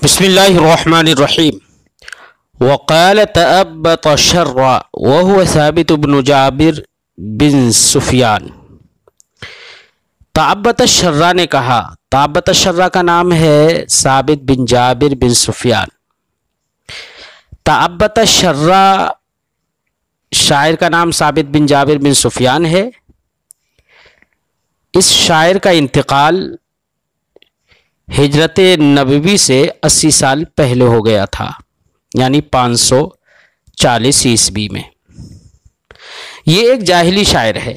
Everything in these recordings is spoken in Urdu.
بسم اللہ الرحمن الرحیم وقال تأبط الشر وهو ثابت بن جابر بن سفیان۔ تأبط الشر نے کہا، تأبط الشر کا نام ہے ثابت بن جابر بن سفیان۔ تأبط الشر شاعر کا نام ثابت بن جابر بن سفیان ہے۔ اس شاعر کا انتقال ہجرت نبوی سے 80 سال پہلے ہو گیا تھا، یعنی 540 عیسوی میں۔ یہ ایک جاہلی شاعر ہے۔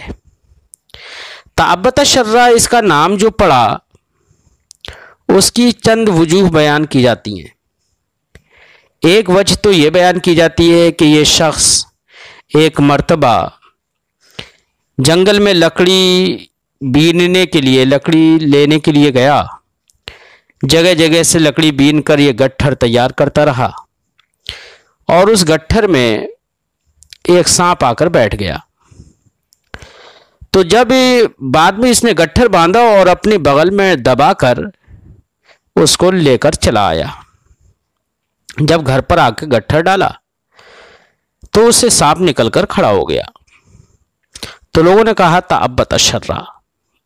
تأبط الشر اس کا نام جو پڑا، اس کی چند وجوہ بیان کی جاتی ہیں۔ ایک وجہ تو یہ بیان کی جاتی ہے کہ یہ شخص ایک مرتبہ جنگل میں لکڑی بیننے کے لیے، لکڑی لینے کے لیے گیا۔ جگہ جگہ سے لکڑی بین کر یہ گٹھر تیار کرتا رہا، اور اس گٹھر میں ایک سانپ آ کر بیٹھ گیا۔ تو جب بعد میں اس نے گٹھر باندھا اور اپنے بغل میں دبا کر اس کو لے کر چلا آیا۔ جب گھر پر آ کے گٹھر ڈالا تو اس سے سانپ نکل کر کھڑا ہو گیا۔ تو لوگوں نے کہا تأبط الشر،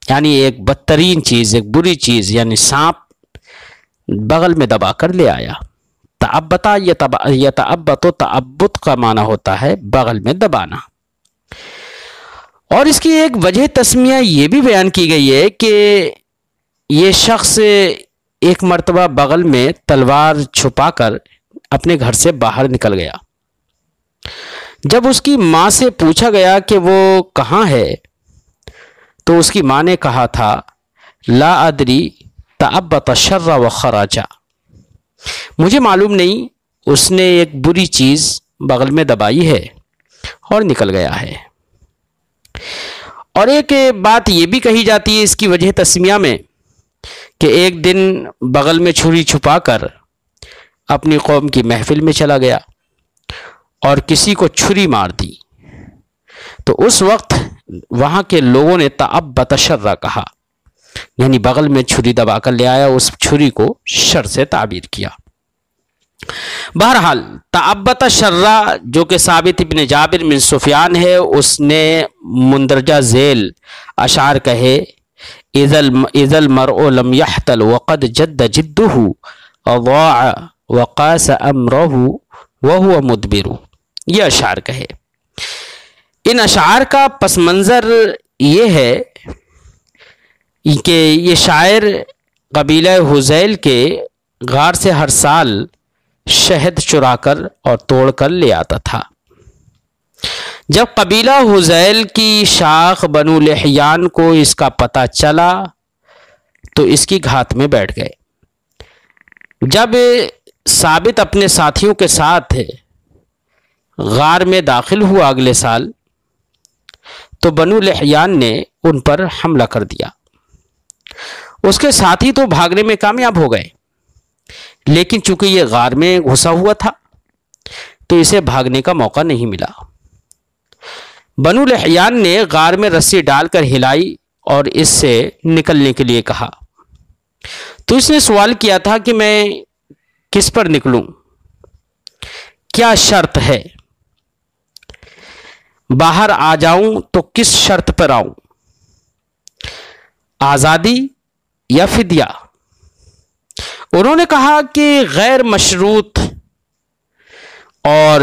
یعنی ایک بدترین چیز، ایک بری چیز، یعنی سانپ بغل میں دبا کر لے آیا۔ تأبطا یتأبط، تأبط کا معنی ہوتا ہے بغل میں دبانا۔ اور اس کی ایک وجہ تسمیہ یہ بھی بیان کی گئی ہے کہ یہ شخص ایک مرتبہ بغل میں تلوار چھپا کر اپنے گھر سے باہر نکل گیا۔ جب اس کی ماں سے پوچھا گیا کہ وہ کہاں ہے، تو اس کی ماں نے کہا تھا لا ادری تأبط الشر وخرج، مجھے معلوم نہیں، اس نے ایک بری چیز بغل میں دبائی ہے اور نکل گیا ہے۔ اور ایک بات یہ بھی کہی جاتی ہے اس کی وجہ تسمیہ میں کہ ایک دن بغل میں چھری چھپا کر اپنی قوم کی محفل میں چلا گیا اور کسی کو چھری مار دی۔ تو اس وقت وہاں کے لوگوں نے تأبط الشر کہا، یعنی بغل میں چھری دبا کر لے آیا، اس چھری کو شر سے تعبیر کیا۔ بہرحال تأبط الشر جو کہ ثابت بن جابر بن سفیان ہے، اس نے مندرجہ ذیل اشعار کہے اذا المرء لم يحتل وقد جد جده اضاع وقاس امره وهو مدبر، یہ اشعار کہے۔ ان اشعار کا پس منظر یہ ہے کہ یہ شاعر قبیلہ حذیل کے غار سے ہر سال شہد چرا کر اور توڑ کر لے آتا تھا۔ جب قبیلہ حذیل کی شاخ بنو لحیان کو اس کا پتہ چلا تو اس کی گھات میں بیٹھ گئے۔ جب ثابت اپنے ساتھیوں کے ساتھ غار میں داخل ہوا اگلے سال، تو بنو لحیان نے ان پر حملہ کر دیا۔ اس کے ساتھی تو بھاگنے میں کامیاب ہو گئے، لیکن چونکہ یہ غار میں گھسا ہوا تھا تو اسے بھاگنے کا موقع نہیں ملا۔ بنو لحیان نے غار میں رسی ڈال کر ہلائی اور اس سے نکلنے کے لیے کہا۔ تو اس نے سوال کیا تھا کہ میں کس پر نکلوں، کیا شرط ہے، باہر آ جاؤں تو کس شرط پر آؤں، آزادی یا فدیہ؟ انہوں نے کہا کہ غیر مشروط اور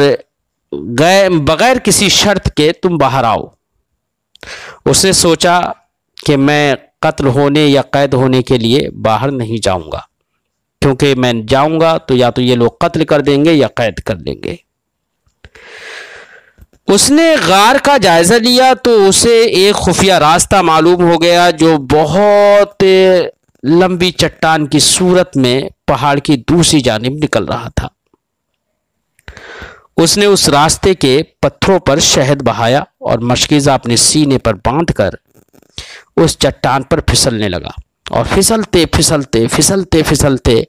بغیر کسی شرط کے تم باہر آؤ۔ اس نے سوچا کہ میں قتل ہونے یا قید ہونے کے لیے باہر نہیں جاؤں گا، کیونکہ میں جاؤں گا تو یا تو یہ لوگ قتل کر دیں گے یا قید کر دیں گے۔ اس نے غار کا جائزہ لیا تو اسے ایک خفیہ راستہ معلوم ہو گیا جو بہت لمبی چٹان کی صورت میں پہاڑ کی دوسری جانب نکل رہا تھا۔ اس نے اس راستے کے پتھروں پر شہد بہایا اور مشکیزہ اپنے سینے پر باندھ کر اس چٹان پر پھسلنے لگا، اور پھسلتے پھسلتے پھسلتے پھسلتے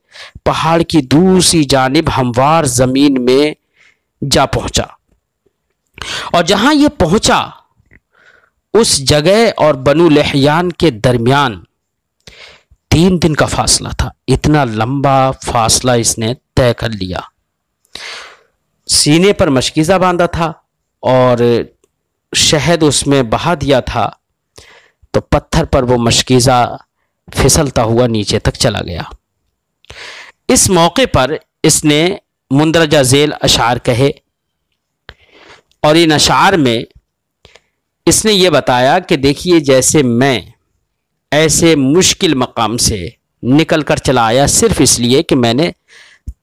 پہاڑ کی دوسری جانب ہموار زمین میں جا پہنچا۔ اور جہاں یہ پہنچا اس جگہ اور بنو لحیان کے درمیان 3 دن کا فاصلہ تھا، اتنا لمبا فاصلہ اس نے طے کر لیا. سینے پر مشکیزہ باندھا تھا اور شہد اس میں بہا دیا تھا، تو پتھر پر وہ مشکیزہ پھسلتا ہوا نیچے تک چلا گیا. اس موقع پر اس نے مندرجہ ذیل اشعار کہے، اور ان اشعار میں اس نے یہ بتایا کہ دیکھیے جیسے میں ایسے مشکل مقام سے نکل کر چلا آیا صرف اس لیے کہ میں نے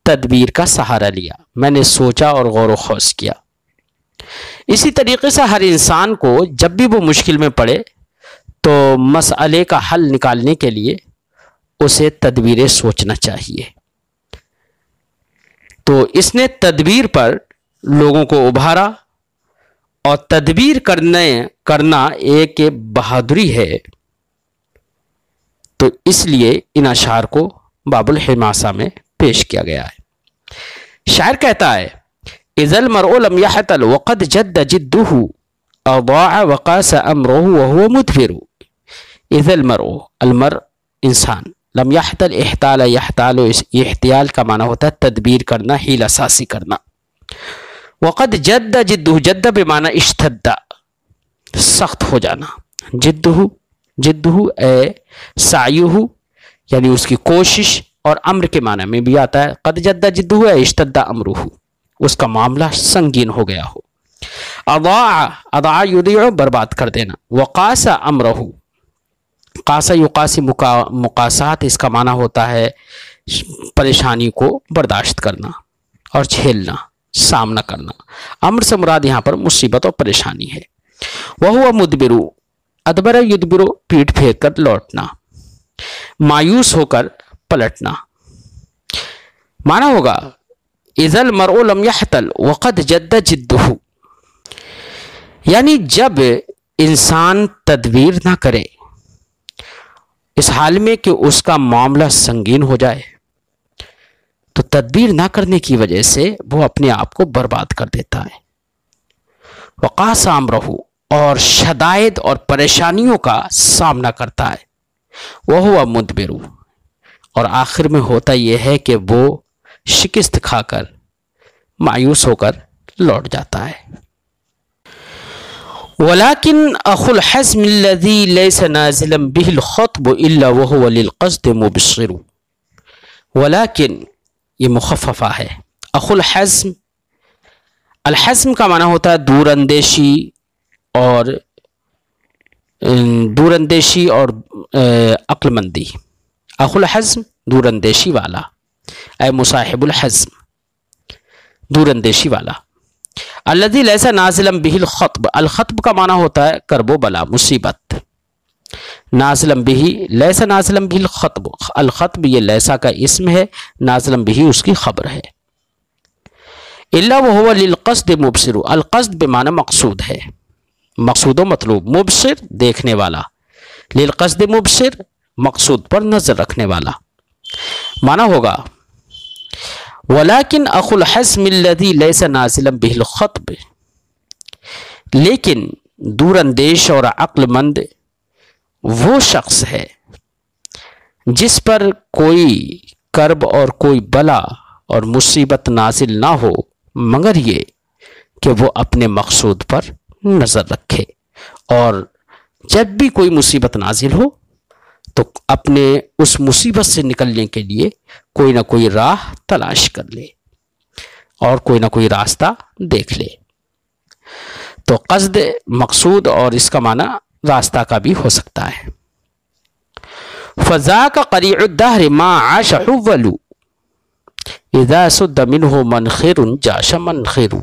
تدبیر کا سہارا لیا، میں نے سوچا اور غور و خوض کیا. اسی طریقے سے ہر انسان کو جب بھی وہ مشکل میں پڑے تو مسئلے کا حل نکالنے کے لیے اسے تدبیریں سوچنا چاہیے. تو اس نے تدبیر پر لوگوں کو ابھارا، اور تدبیر کرنا ایک بہادری ہے. تو اس لیے ان اشعار کو باب الحماسہ میں پیش کیا گیا ہے. شاعر کہتا ہے اذا المرء لم يحتل وقد جد جده اضاع وقاس امره وهو مدبر. اذا المرء انسان، لم يحتل احتال يحتال، احتیال کا معنی ہوتا ہے تدبیر کرنا، حیلہ سازی کرنا. وقد جد جده، جد بمعنی اشتد، سخت ہو جانا. جدہ اے سعیہ یعنی اس کی کوشش، اور امر کے معنی میں بھی آتا ہے. قد جد جدہ اے اشتد امرہ، اس کا معاملہ سنگین ہو گیا ہو. اضاع یضیع، برباد کر دینا. وقاس امرہ، قاس یقاسی مقاسات، اس کا معنی ہوتا ہے پریشانی کو برداشت کرنا اور جھیلنا، سامنا کرنا. امر سے مراد یہاں پر مصیبت اور پریشانی ہے. وہو مدبر، ادبر یدبر، پیٹ پھیر کر لوٹنا، مایوس ہو کر پلٹنا. معنی ہوگا اذا المرء لم يحتل وقد جد جدہ، یعنی جب انسان تدبیر نہ کرے اس حال میں کہ اس کا معاملہ سنگین ہو جائے، تو تدبیر نہ کرنے کی وجہ سے وہ اپنے آپ کو برباد کر دیتا ہے. وقاس امرہ، اور شدائد اور پریشانیوں کا سامنا کرتا ہے. وہو مدبر، اور آخر میں ہوتا یہ ہے کہ وہ شکست کھا کر مایوس ہو کر لوٹ جاتا ہے. ولیکن اخو الحزم الذی لیس نازلا به الخطب الا وهو للقصد مبصر. ولیکن یہ مخففہ ہے. اخو الحزم، الحزم کا معنی ہوتا ہے دور اندیشی اور عقل مندی. اخو الحزم دور اندیشی والا، اے مصاحب الحزم، دور اندیشی والا. الذی لیس نازلا به الخطب، الخطب کا معنی ہوتا ہے کرب و بلا، مصیبت. نازلا به، لیس نازلا به الخطب، الخطب یہ لیسا کا اسم ہے، نازلا به اس کی خبر ہے. الا وهو للقصد مبصر، القصد بمعنی مقصود ہے، مقصود و مطلوب. مبصر دیکھنے والا، للقصد مبصر مقصود پر نظر رکھنے والا. معنی ہوگا ولیکن اخو الحزم الذی لیس نازلا به الخطب، لیکن دور اندیش اور عقل مند وہ شخص ہے جس پر کوئی کرب اور کوئی بلا اور مصیبت نازل نہ ہو مگر یہ کہ وہ اپنے مقصود پر نظر رکھے، اور جب بھی کوئی مصیبت نازل ہو تو اپنے اس مصیبت سے نکلنے کے لیے کوئی نہ کوئی راہ تلاش کر لے اور کوئی نہ کوئی راستہ دیکھ لے. تو قصد مقصود اور اس کا معنی راستہ کا بھی ہو سکتا ہے. فذاک قریع الدہر ما عاش حول اذا سد منہ منخر جاش منخر.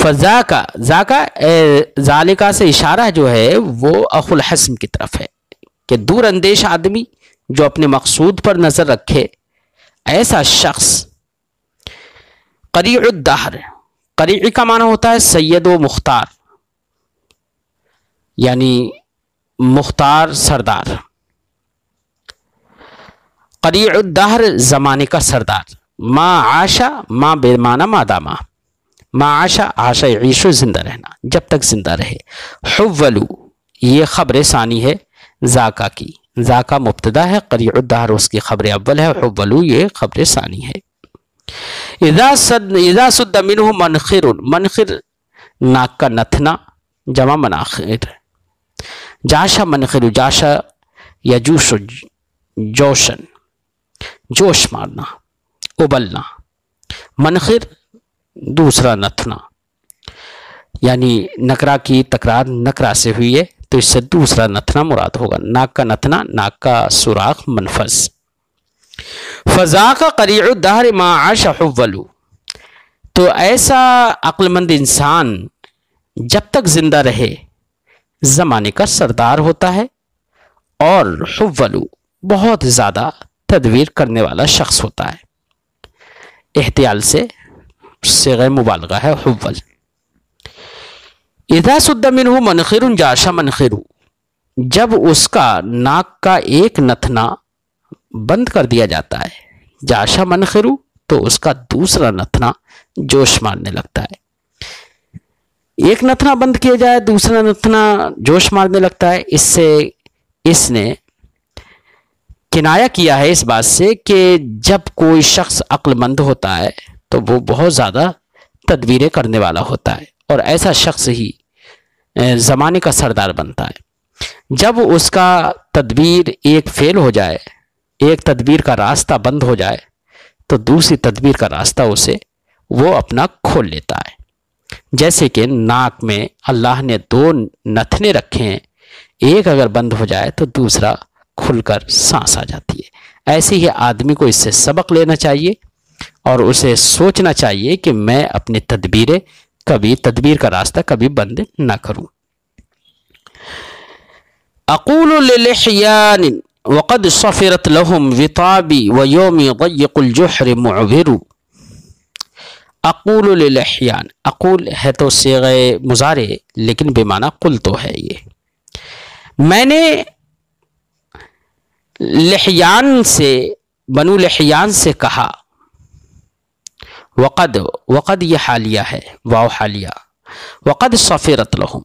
فذاکا، ذاکا ذالکا سے اشارہ جو ہے وہ اخو الحزم کی طرف ہے کہ دور اندیش آدمی جو اپنے مقصود پر نظر رکھے، ایسا شخص قریع الدہر، قریع کا معنی ہوتا ہے سید و مختار، یعنی مختار سردار. قریع الدہر زمانے کا سردار. ما عاشا، ما بے معنی مادامہ، ما عاشا، عاشا یعیش زندہ رہنا، جب تک زندہ رہے. حولو یہ خبر ثانی ہے ذاکا کی، ذاکا مبتدا ہے، قریع الدہر اس کی خبر اول ہے، حولو یہ خبر ثانی ہے۔ اذا سد منہ منخر، منخر ناک کا نتنا، جمع مناخر۔ جاشا منخر، جاشا یجوش جوشن، جوش مارنا، ابلنا۔ منخر دوسرا نتنا، یعنی نکرا کی تکرار نکرا سے ہوئی ہے تو اس سے دوسرا نتنا مراد ہوگا۔ ناک کا نتنا، ناک کا سوراخ، منفذ۔ فذاک قریع الدہر ما عاش حولو، تو ایسا عقل مند انسان جب تک زندہ رہے زمانے کا سردار ہوتا ہے، اور حولو بہت زیادہ تدبیر کرنے والا شخص ہوتا ہے۔ احتیال سے صیغہ مبالغہ ہے حول۔ اذا سد منہ منخر جاشا منخر، جب اس کا ناک کا ایک نتنا بند کر دیا جاتا ہے، جاشا منخر، تو اس کا دوسرا نتنا جوش مارنے لگتا ہے۔ ایک نتنا بند کیا جائے، دوسرا نتنا جوش مارنے لگتا ہے، اس سے اس نے کنایا کیا ہے اس بات سے کہ جب کوئی شخص عقل مند ہوتا ہے تو وہ بہت زیادہ تدبیریں کرنے والا ہوتا ہے، اور ایسا شخص ہی زمانے کا سردار بنتا ہے۔ جب اس کا تدبیر ایک فیل ہو جائے، ایک تدبیر کا راستہ بند ہو جائے، تو دوسری تدبیر کا راستہ اسے وہ اپنا کھول لیتا ہے۔ جیسے کہ ناک میں اللہ نے دو نتنے رکھے ہیں، ایک اگر بند ہو جائے تو دوسرا کھل کر سانس آ جاتی ہے۔ ایسے ہی آدمی کو اس سے سبق لینا چاہیے اور اسے سوچنا چاہیے کہ میں اپنی تدبیر کا راستہ کبھی بند نہ کروں۔ اقول للحیان وقد صفرت لهم وطابی ویوم ضیق الجحر معبر۔ اقول للحیان، اقول ہے تو صیغہ مضارع لیکن بے معنی قل تو ہے۔ یہ میں نے لحیان سے، بنو لحیان سے کہا، وقد یہ حالیہ ہے، واو حالیہ، وقد صفرت لہم،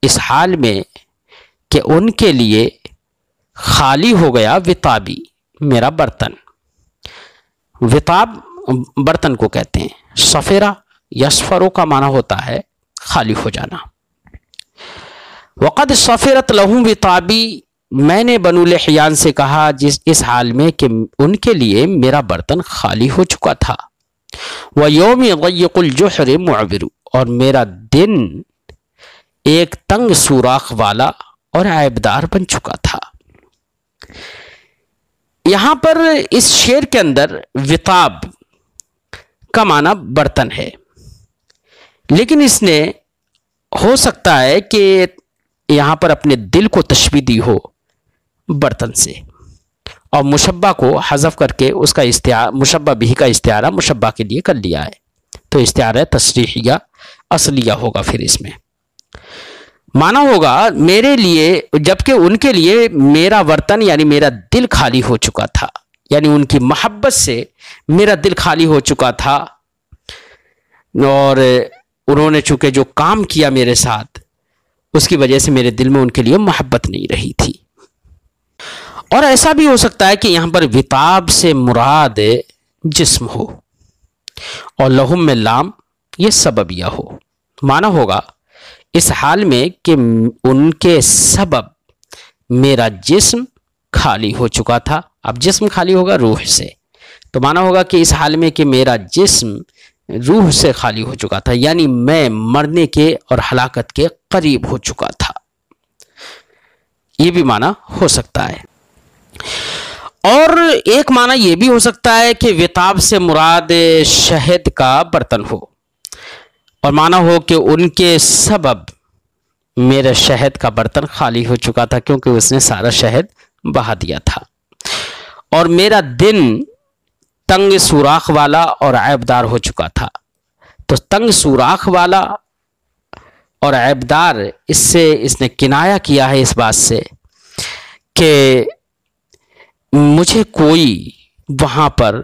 اس حال میں کہ ان کے لیے خالی ہو گیا وطابی، میرا برتن۔ وطاب برتن کو کہتے ہیں، صفرہ یصفرو کا معنی ہوتا ہے خالی ہو جانا۔ وقد صفرت لہم وطابی، میں نے بنو لحیان سے کہا اس حال میں کہ ان کے لیے میرا برتن خالی ہو چکا تھا۔ وَيَوْمِ ضَيِّقُ الْجُحْرِ مُعْبِرُ، اور میرا دن ایک تنگ سوراخ والا اور عیبدار بن چکا تھا۔ یہاں پر اس شعر کے اندر وطاب کا معنی برتن ہے، لیکن اس نے ہو سکتا ہے کہ یہاں پر اپنے دل کو تشبیہ دی ہو برتن سے، اور مشبہ کو حذف کر کے اس کا مشبہ بھی کا استعارہ مشبہ کے لیے کر لیا ہے، تو استعارہ تصریحیہ اصلیہ ہوگا۔ پھر اس میں معنی ہوگا میرے لیے، جبکہ ان کے لیے میرا برتن یعنی میرا دل خالی ہو چکا تھا، یعنی ان کی محبت سے میرا دل خالی ہو چکا تھا، اور انہوں نے چونکہ جو کام کیا میرے ساتھ اس کی وجہ سے میرے دل میں ان کے لیے محبت نہیں رہی تھی۔ اور ایسا بھی ہو سکتا ہے کہ یہاں پر وطاب سے مراد جسم ہو، اور لہم میں لام یہ سببیہ ہو۔ معنی ہوگا اس حال میں کہ ان کے سبب میرا جسم خالی ہو چکا تھا۔ اب جسم خالی ہوگا روح سے، تو معنی ہوگا کہ اس حال میں کہ میرا جسم روح سے خالی ہو چکا تھا، یعنی میں مرنے کے اور ہلاکت کے قریب ہو چکا تھا۔ یہ بھی معنی ہو سکتا ہے۔ اور ایک معنی یہ بھی ہو سکتا ہے کہ وطاب سے مراد شہد کا برتن ہو، اور معنی ہو کہ ان کے سبب میرا شہد کا برتن خالی ہو چکا تھا، کیونکہ اس نے سارا شہد بہا دیا تھا، اور میرا دن تنگ سوراخ والا اور عیبدار ہو چکا تھا۔ تو تنگ سوراخ والا اور عیبدار، اس سے اس نے کنایا کیا ہے اس بات سے کہ مجھے کوئی وہاں پر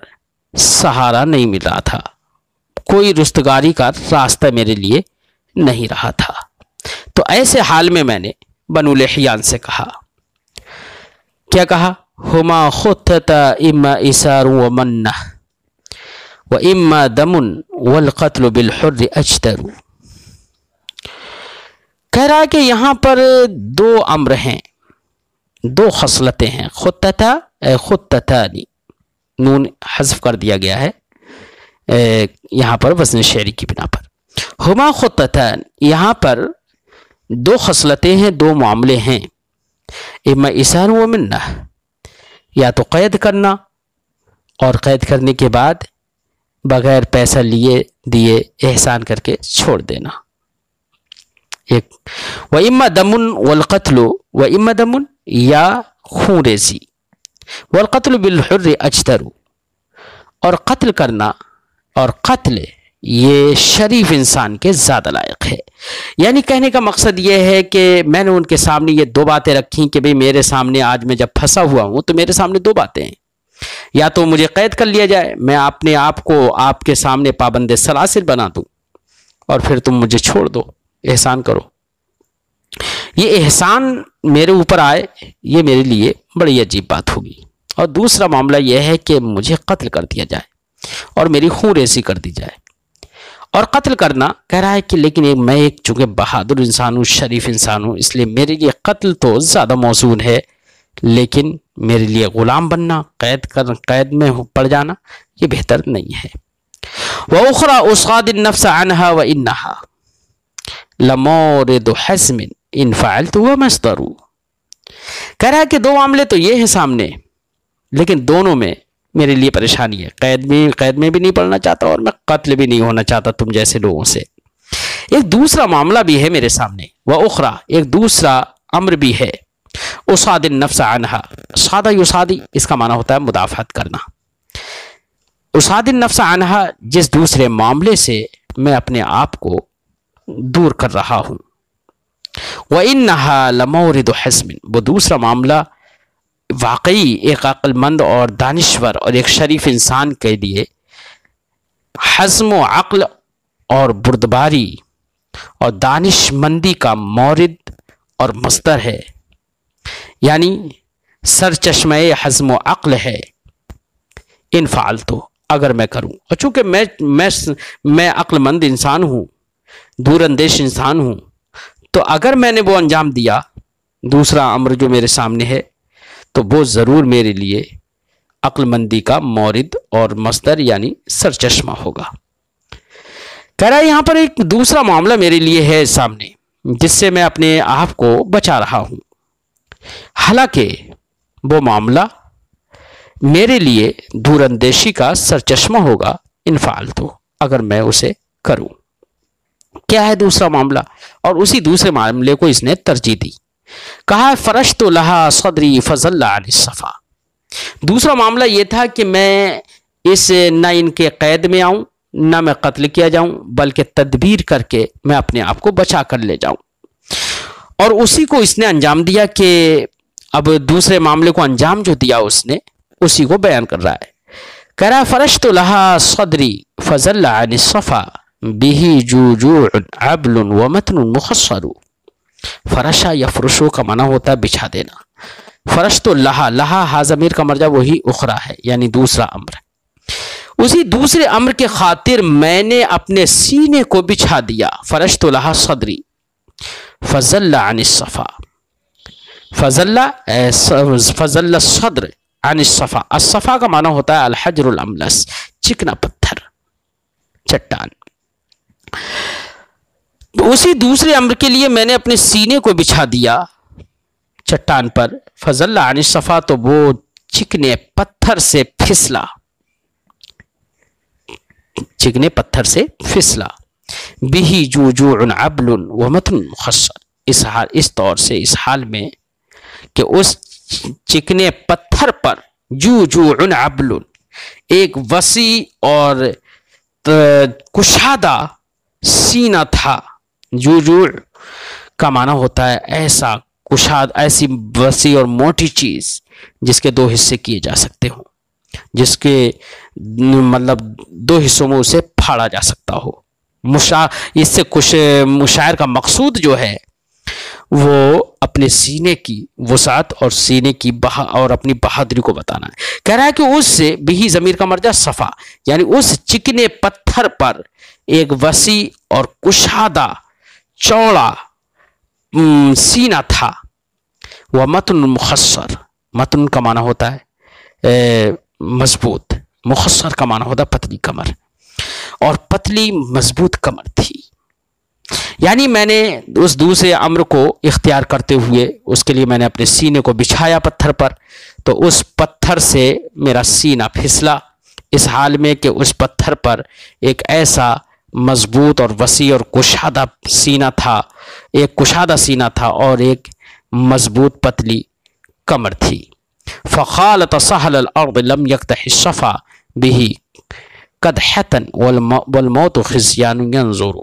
سہارا نہیں مل رہا تھا، کوئی رستگاری کا راستہ میرے لیے نہیں رہا تھا۔ تو ایسے حال میں نے بنو لحیان سے کہا، کیا کہا؟ ہما خطتا اما اسار و منہ و اما دم والقتل بالحر اجتر. کہہ رہا ہے کہ یہاں پر دو امر ہیں، دو خصلتیں ہیں. خطتا خطتانی، نون حذف کر دیا گیا ہے یہاں پر وزن شعری کی بنا پر. ہما خطتان، یہاں پر دو خصلتیں ہیں، دو معاملے ہیں. اما اسار و منہ، یا تو قید کرنا اور قید کرنے کے بعد بغیر پیسہ لیے دیے احسان کر کے چھوڑ دینا ایک. و اما دمن والقتل، و اما دمن یا خون ریزی، والقتل بالحر اجتر، اور قتل کرنا، اور قتل یہ شریف انسان کے زیادہ لائق ہے. یعنی کہنے کا مقصد یہ ہے کہ میں نے ان کے سامنے یہ دو باتیں رکھیں کہ بھئی میرے سامنے آج میں جب پھنسا ہوا ہوں تو میرے سامنے دو باتیں ہیں، یا تو مجھے قید کر لیا جائے، میں اپنے آپ کو آپ کے سامنے پابند سلاسل بنا دوں، اور پھر تم مجھے چھوڑ دو، احسان کرو. یہ احسان میرے اوپر آئے، یہ میرے لیے بڑی عجیب بات ہوگی. اور دوسرا معاملہ یہ ہے کہ مجھے قتل کر دیا جائے اور میری خون ریزی کر دی جائے. اور قتل کرنا کہہ رہا ہے کہ لیکن میں ایک چونکہ بہادر انسان ہوں، شریف انسان ہوں، اس لیے میرے لیے قتل تو زیادہ موزون ہے، لیکن میرے لیے غلام بننا، قید میں پڑ جانا، یہ بہتر نہیں ہے. وَأُخْرَى أُصَادِ النَّفْسَ عَنْهَا وَإِنَّهَا لَمَوْرِدُ حَزْمٍ إِنْ فَعَلْتُ وَمَصْدَرُ. کہہ رہا ہے کہ دو معاملے تو یہ ہیں سامنے، لیکن دونوں میں میرے لیے پریشانی ہے. قید میں بھی نہیں پڑنا چاہتا اور میں قتل بھی نہیں ہونا چاہتا تم جیسے لوگوں سے. ایک دوسرا معاملہ بھی ہے میرے سامنے. وَأُخْرَى، ایک دوسرا امر بھی ہے. اُصَادِ النَّفْسَ عَنْهَا، صادہ یصادی اس کا معنی ہوتا ہے مدافعت کرنا. اُصَادِ النَّفْسَ عَنْهَا، جس دوسرے معاملے سے میں اپنے آپ کو دور کر رہا ہوں. وَإِنَّهَا لَمَوْرِدُ حَزْمٍ، وہ دوسرا معاملہ واقعی ایک عقل مند اور دانشور اور ایک شریف انسان کے لیے حزم و عقل اور بردباری اور دانش مندی کا مورد اور مصدر ہے، یعنی سرچشمہ حزم و عقل ہے. ان فعلتو، اگر میں کروں، اور چونکہ میں عقل مند انسان ہوں، دور اندیش انسان ہوں، تو اگر میں نے وہ انجام دیا دوسرا امر جو میرے سامنے ہے، تو وہ ضرور میرے لیے عقل مندی کا مورد اور مصدر یعنی سرچشمہ ہوگا. کہہ رہا ہے یہاں پر ایک دوسرا معاملہ میرے لیے ہے سامنے، جس سے میں اپنے آپ کو بچا رہا ہوں، حالانکہ وہ معاملہ میرے لیے دور اندیشی کا سرچشمہ ہوگا. ان فعلتو، اگر میں اسے کروں. کیا ہے دوسرا معاملہ؟ اور اسی دوسرے معاملے کو اس نے ترجیح دی. کہا فرشت لہا صدری فضل عن الصفا. دوسرا معاملہ یہ تھا کہ میں نہ ان کے قید میں آؤں، نہ میں قتل کیا جاؤں، بلکہ تدبیر کر کے میں اپنے آپ کو بچا کر لے جاؤں. اور اسی کو اس نے انجام دیا کہ اب دوسرے معاملے کو انجام جو دیا اس نے، اسی کو بیان کر رہا ہے. کہہ رہا فرشت لہا صدری فضل عن الصفا بہ جوجوع عبل ومتن مخصر. فرشا یا فرشو کا معنی ہوتا ہے بچھا دینا. فرشت لہا، لہا ہا ضمیر کا مرجع وہی اخرى ہے، یعنی دوسرا امر. اسی دوسرے امر کے خاطر میں نے اپنے سینے کو بچھا دیا. فرشت لہا صدری فضل عن الصفا، فضل الصدر عن الصفا. الصفا کا معنی ہوتا ہے الحجر الاملس، چکنا پتھر، چٹان. اسی دوسرے امر کے لیے میں نے اپنے سینے کو بچھا دیا چٹان پر. فضل عن الصفا، تو وہ چکنے پتھر سے پھسلا، چکنے پتھر سے پھسلا. بہ جوجوع عبل ومتن مخصر، اس طور سے، اس حال میں کہ اس چکنے پتھر پر جوجوع عبل، ایک وسیع اور کشادہ سینہ تھا. جوجوع کا معنی ہوتا ہے ایسا کشاد، ایسی وسیع اور موٹی چیز جس کے دو حصے کیے جا سکتے ہوں، جس کے مطلب دو حصوں میں اسے پھاڑا جا سکتا ہو. اس سے کچھ مشاعر کا مقصود جو ہے وہ اپنے سینے کی وسعت اور سینے کی اور اپنی بہادری کو بتانا ہے۔ کہہ رہا ہے کہ اس سے بھی ضمیر کا مرجع صفا، یعنی اس چکنے پتھر پر ایک وسیع اور کشادہ چوڑا سینہ تھا۔ وہ متن مخصر، متن کا معنی ہوتا ہے مضبوط، مخصر کا معنی ہوتا ہے پتلی کمر، اور پتلی مضبوط کمر تھی۔ یعنی میں نے اس دوسرے امر کو اختیار کرتے ہوئے اس کے لیے میں نے اپنے سینے کو بچھایا پتھر پر، تو اس پتھر سے میرا سینہ پھسلا، اس حال میں کہ اس پتھر پر ایک ایسا مضبوط اور وسیع اور کشادہ سینہ تھا، ایک کشادہ سینہ تھا اور ایک مضبوط پتلی کمر تھی۔ فخالط سہل الارض لم يقتح الصفا به قدحة والموت خزيان ينظر۔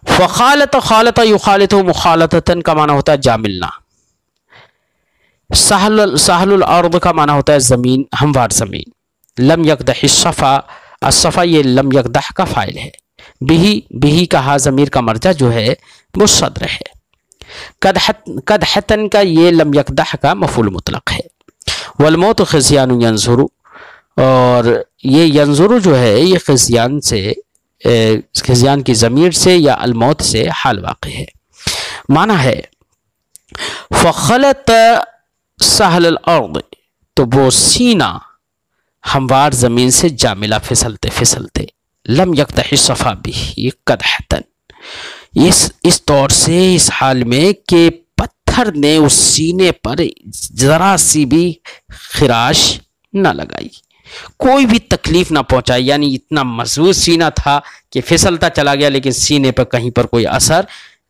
فخالط، خالط یخالط مخالطتاً کا معنی ہوتا ہے جا ملنا۔ سہل الارض کا معنی ہوتا ہے زمین، ہموار زمین۔ لم یقدح الصفا، الصفا یہ لم یقدح کا فاعل ہے، بھی کا ہا ضمیر کا مرجع جو ہے وہ صدر ہے۔ قدحتن کا یہ لم یقدح کا مفعول مطلق ہے۔ والموت خزیان ینظر، اور یہ ینظر جو ہے یہ خزیان سے، خزیان کی ضمیر سے یا الموت سے حال واقع ہے۔ معنی ہے فخلط سہل الارض، تو وہ سینہ ہموار زمین سے جا ملا پھسلتے پھسلتے، لم یقدح الصفا به قدحتن، اس طور سے اس حال میں کہ پتھر نے اس سینے پر ذرا سی بھی خراش نہ لگائی، کوئی بھی تکلیف نہ پہنچائی، یعنی اتنا مضبوط سینہ تھا کہ پھسلتا چلا گیا لیکن سینے پر کہیں پر کوئی اثر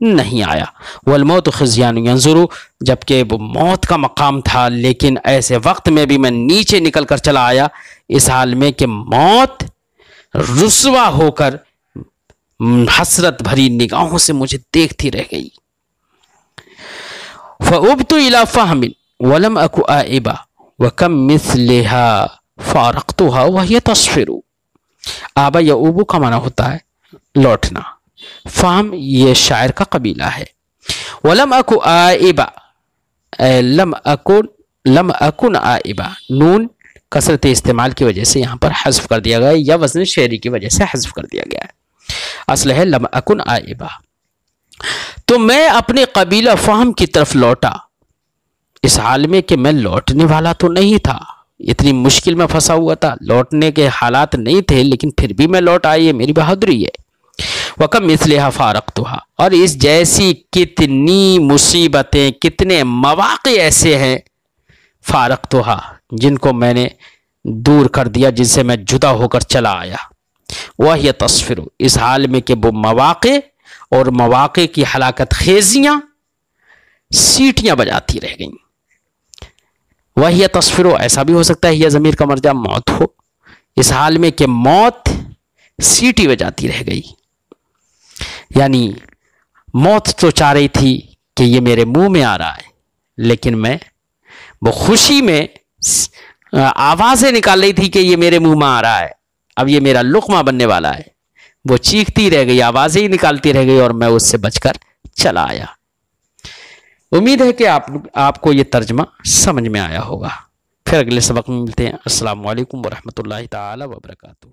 نہیں آیا۔ والموت خزیان ینظر، جبکہ وہ موت کا مقام تھا لیکن ایسے وقت میں بھی میں نیچے نکل کر چلا آیا، اس حال میں کہ موت رسوا ہو کر حسرت بھری نگاہوں سے مجھے دیکھتی رہ گئی۔ فَأُبْتُ إِلَى فَهْمٍ وَلَمْ أَكُ آئِبًا وَكَمْ مِثْلِهَا فَارَقْتُهَا وَهِيَ تَصْفِرُ۔ آبا یا اوبو کا معنی ہوتا ہے لوٹنا، فہم یہ شاعر کا قبیلہ ہے۔ وَلَمْ أَكُ آئِبًا، لم أكن آئبا، نون کثرت استعمال کی وجہ سے یہاں پر حذف کر دیا گیا، یا وزن شعری کی وجہ سے حذف کر دیا گیا ہے، اصل ہے لم اکن آئبا۔ تو میں اپنے قبیلہ فہم کی طرف لوٹا، اس حال میں کہ میں لوٹنے والا تو نہیں تھا، اتنی مشکل میں پھنسا ہوا تھا، لوٹنے کے حالات نہیں تھے لیکن پھر بھی میں لوٹ آئی، یہ میری بہادری ہے۔ وَكَمْ مِثْلِهَا فَارَقْتُهَا، اور اس جیسی کتنی مصیبتیں، کتنے مواقع ایسے ہیں، فارقتها، جن کو میں نے دور کر دیا، جن سے میں جدا ہو کر چلا آیا۔ وَهِيَ تَصْفِرُ، اس حال میں کہ وہ مواقع اور مواقع کی ہلاکت خیزیاں سیٹیاں بجاتی رہ گئیں۔ وَهِيَ تَصْفِرُ ایسا بھی ہو سکتا ہے یہ ضمیر کا مرجع موت ہو، اس حال میں کہ موت سیٹی بجاتی رہ گئی، یعنی موت تو چاہ رہی تھی کہ یہ میرے منہ میں آ رہا ہے، لیکن میں وہ خوشی میں آوازیں نکال رہی تھی کہ یہ میرے منہ میں آ رہا ہے، اب یہ میرا لقمہ بننے والا ہے، وہ چیختی رہ گئی، آوازیں ہی نکالتی رہ گئی اور میں اس سے بچ کر چلا آیا۔ امید ہے کہ آپ کو یہ ترجمہ سمجھ میں آیا ہوگا۔ پھر اگلے سبق میں ملتے ہیں۔ السلام علیکم ورحمۃ اللہ تعالی وبرکاتہ۔